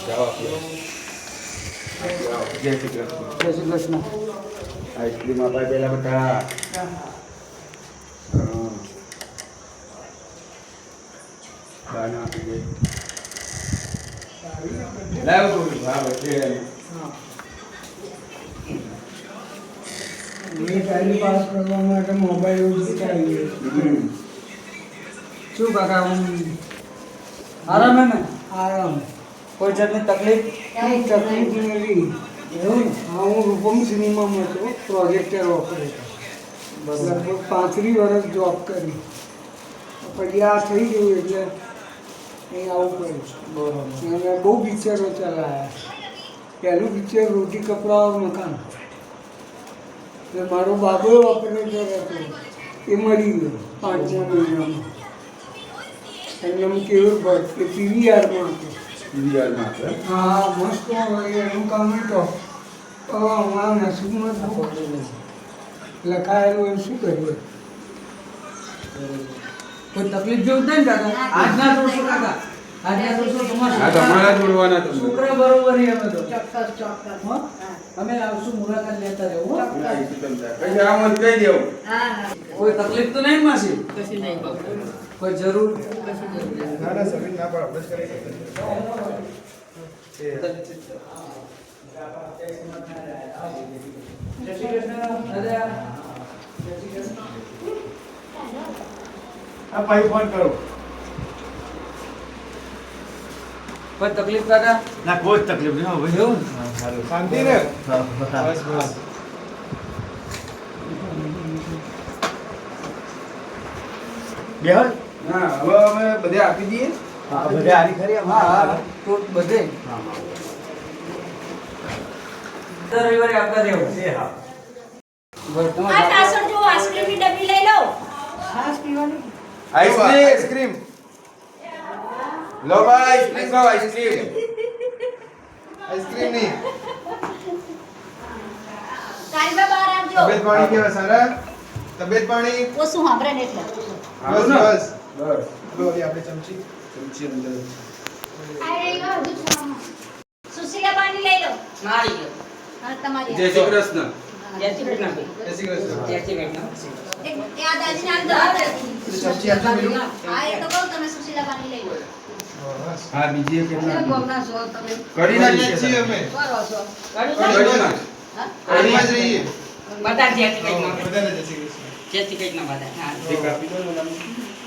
જાઓ જય શ્રી કૃષ્ણ. જય શ્રી કૃષ્ણ. આઈસ્ક્રીમ આપાય પેલા બેટા. બાના આપી દે. લાવ તો હા બચે. મેં ટાઈમ પાસ કરવા માટે મોબાઈલ યુઝ કરાવીએ. શું કાકા હું આરામ હે ને? આરામ. કોઈ જાતની તકલીફ? કંઈ તકલીફ નથી. એવું ને? હા, હું રૂપમ સિનેમામાં હતો, પ્રોજેક્ટર ઓપરેટર. લગભગ 35 વર્ષ જોબ કરી. પછી આ થઈ ગયું એટલે અહીં આવવું પડ્યું. બરોબર. અને બહુ પિક્ચરો ચલાવ્યા. પહેલું પિક્ચર રોટી કપડા ઓર મકાન. એટલે મારો બાબો ઓપરેટર હતો, એ મળી ગયો 5મા મહિનામાં. એનું નામ કેવું ભટ્ટ, એ પીવીઆરમાં હતો. પીવીઆરમાં હતો? હા, મસ્ત એનું કામ હતો. અમારા નસીબમાં લખાયેલું એમ શું કરીએ. કોઈ તકલીફ જેવું થાય ને કાકા? આજના દોષો કાકા, આજના દોષો તમારા જોડવાના તમે. છોકરા બરોબર અમે તો ચોક્કસ. હો? અમે આવશું, મુલાકાત લેતા રહેવું. હો? પછી આ મને કહી દેવું. હા. કોઈ તકલીફ તો નહીં માસી? કશું નહીં બાપુ. કોઈ જરૂર? ના ના સમીર ના પણ આપણે જ કરી શકીએ. જય શ્રી કૃષ્ણ. દાદા. જય શ્રી કૃષ્ણ. હા ભાઈ ફોન કરો. કોઈ તકલીફ કાકા? ના કોઈ જ તકલીફ નહીં ભાઈ. એવું? શાંતિ ને? બસ બસ. બેહલ ના હવે અમે બધે આપી દઈએ. હા બધે આરી ખરી હા હા, તો બધે દર રવિવારે આપતા રહેવું. હા બસ આ તમારે પાછળ જો આઈસ્ક્રીમની ડબ્બી લઈ લો. છાશ પીવાની. આઈસ્ક્રીમ લો ભાઈ, આઈસ્ક્રીમ ખાઓ આઈસ્ક્રીમ. આઈસ્ક્રીમ ની કાલમાં બહાર આવજો. તબિયત પાણી કેવા સારા? તબિયત પાણી ઓ શું સાંભળે ને એટલે. બસ બસ. બસ લો લી આપણે ચમચી અંદર. આ રહી ગયો હજુ છામાં. સુશીલા પાણી લઈ લો. મારી ગયો. હા તમારી. જય શ્રી કૃષ્ણ. જય શ્રી કૃષ્ણ. જય શ્રી કૃષ્ણ. જય શ્રી કૃષ્ણ. એક આ દાદીને આમ દો. ચમચી આપજો પેલું. હા એ તો કહું તમે સુશીલા પાણી લઈ લો. બસ. હા બીજી એક તમે કેટલા ગોમના છો તમે. કરી નાખીએ છીએ અમે. કરો છો. કરી કરી નાખ. હા? કરીમાં જ રહીએ. બધા જય શ્રી કૃષ્ણ. બધાને જય શ્રી કૃષ્ણ. જય શ્રી કૃષ્ણ બધા. હા. એક આપી દો ને મને.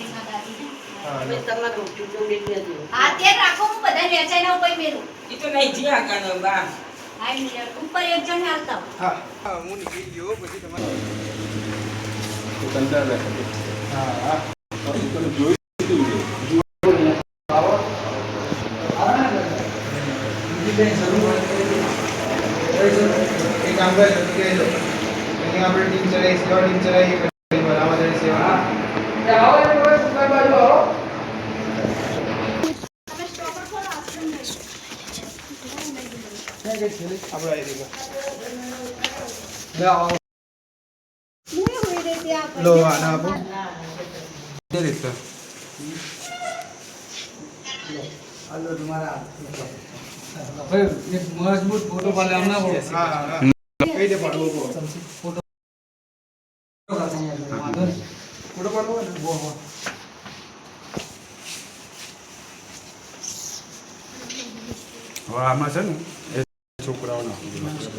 એમાં દાદીને. હા તમે તમારું ચૂંટો મેળવી હતી. હા ત્યાં રાખો હું બધા વેચાઈને ઉપર મેલું. ઈ તો નહીં જી આકાનો બા. હા મિનિટ ઉપર એક જણ હાલતા હોય. હા હા હું નીકળી ગયો પછી તમારે તો કંટાળ લાગે. હા હા તમે જોઈ લીધું છે. બીજી કઈ જરૂર હોય તો કઈ જરૂર. એક કામ કરે તો કહી દો એની આપણે ટીમ ચલાવી સેવા ટીમ ચલાવી પછી આમાં જઈને સેવા આવો એક વખત ઉપર બાજુ આવો. તમે સ્ટોપર ખોલો આઈસ્ક્રીમ લઈ લો. ક્યાં ગઈ છેલ્લી? આપણે આવી દીધા લે આવો. હું હોઈ રહી ત્યાં લો આના આપો તે રીતે હાલો તમારા ભાઈ એક મજબૂત ફોટો પાડે હમણાં બોલો. હા હા હા કઈ દે પાડવો કો ફોટો વાંધો નહીં. ફોટો પાડવો ને બો બો. હવે આમાં છે ને એ છોકરાઓના